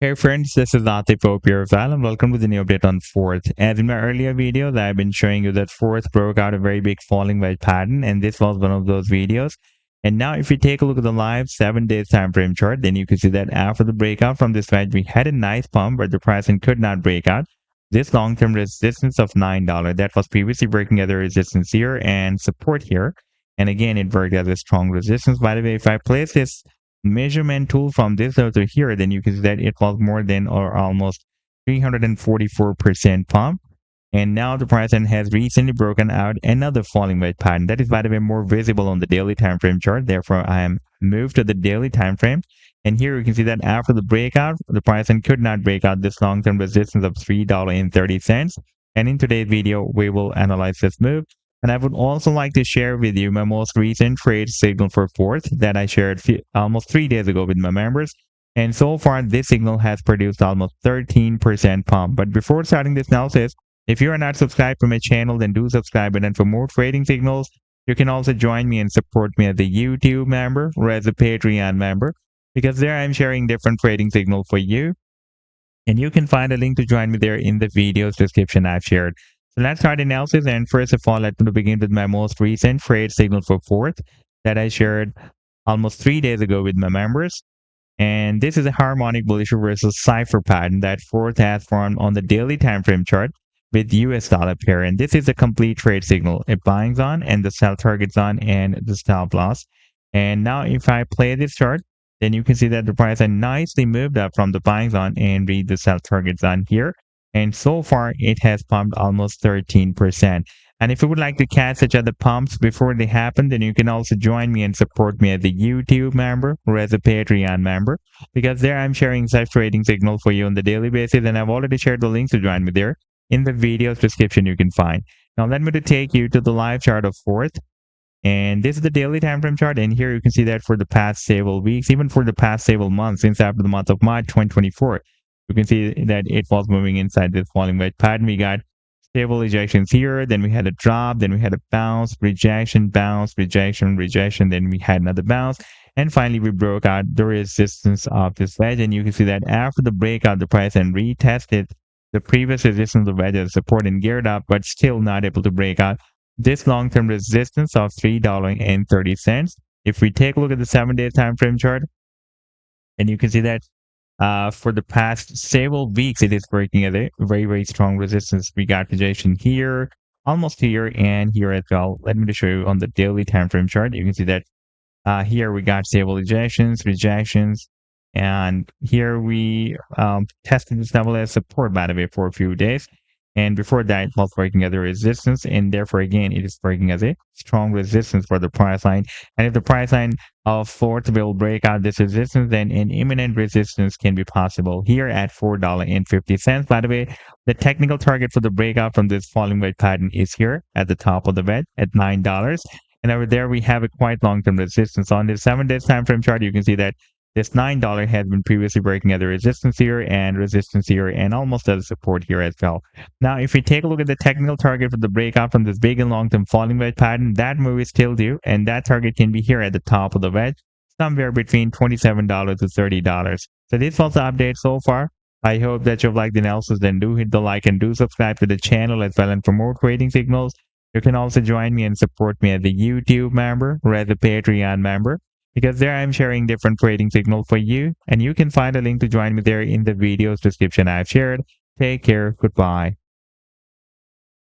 Hey friends, this is Ampleforth here and welcome to the new update on Fourth. As in my earlier videos, I've been showing you that Fourth broke out a very big falling wedge pattern, and this was one of those videos. And now if you take a look at the live 7 days time frame chart, then you can see that after the breakout from this wedge, we had a nice pump where the pricing could not break out. This long-term resistance of $9 that was previously breaking at the resistance here and support here. And again, it worked as a strong resistance. By the way, if I place this measurement tool from this level to here, then you can see that it was more than or almost 344% pump. And now the price has recently broken out another falling wedge pattern. That is, by the way, more visible on the daily time frame chart. Therefore, I am moved to the daily time frame. And here you can see that after the breakout, the price could not break out this long-term resistance of $3.30. And in today's video, we will analyze this move. And I would also like to share with you my most recent trade signal for Fourth that I shared almost 3 days ago with my members. And so far, this signal has produced almost 13% pump. But before starting this analysis, if you are not subscribed to my channel, then do subscribe. And for more trading signals, you can also join me and support me as a YouTube member or as a Patreon member, because there I'm sharing different trading signals for you. And you can find a link to join me there in the video's description I've shared. So let's start the analysis. And first of all, let me begin with my most recent trade signal for Fourth that I shared almost 3 days ago with my members. And this is a harmonic bullish reversal cipher pattern that Fourth has formed on the daily time frame chart with US dollar pair. And this is a complete trade signal, a buying zone and the sell target zone and the stop loss. And now if I play this chart, then you can see that the price has nicely moved up from the buying zone and read the sell target zone here. And so far, it has pumped almost 13%. And if you would like to catch such other pumps before they happen, then you can also join me and support me as a YouTube member or as a Patreon member, because there I'm sharing such trading signals for you on the daily basis. And I've already shared the links to join me there in the video's description you can find. Now, let me to take you to the live chart of Fourth. And this is the daily time frame chart. And here you can see that for the past several weeks, even for the past several months, since after the month of March 2024, you can see that it was moving inside this falling wedge pattern. We got stable ejections here, then we had a drop, then we had a bounce, rejection, rejection, then we had another bounce, and finally we broke out the resistance of this wedge. And you can see that after the breakout, the price then retested the previous resistance of wedge as support and geared up, but still not able to break out this long-term resistance of $3.30. If we take a look at the 7-day time frame chart, and you can see that for the past several weeks, it is working at a very, very strong resistance. We got rejection here, almost here, and here as well. Let me just show you on the daily time frame chart. You can see that here we got stable rejections, and here we tested this level as support, by the way, for a few days. And before that, it was working as a resistance, and therefore, again, it is working as a strong resistance for the price line. And if the price line of Fourth will break out this resistance, then an imminent resistance can be possible here at $4.50. By the way, the technical target for the breakout from this falling wedge pattern is here at the top of the wedge at $9. And over there, we have a quite long-term resistance. On this 7-day time frame chart, you can see that this $9 has been previously breaking at the resistance here and almost at the support here as well. Now, if we take a look at the technical target for the breakout from this big and long-term falling wedge pattern, that move is still due, and that target can be here at the top of the wedge, somewhere between $27 to $30. So this was the update so far. I hope that you've liked the analysis. Then do hit the like and do subscribe to the channel as well. And for more trading signals, you can also join me and support me as a YouTube member or as a Patreon member, because there I'm sharing different trading signals for you, and you can find a link to join me there in the video's description I've shared. Take care. Goodbye.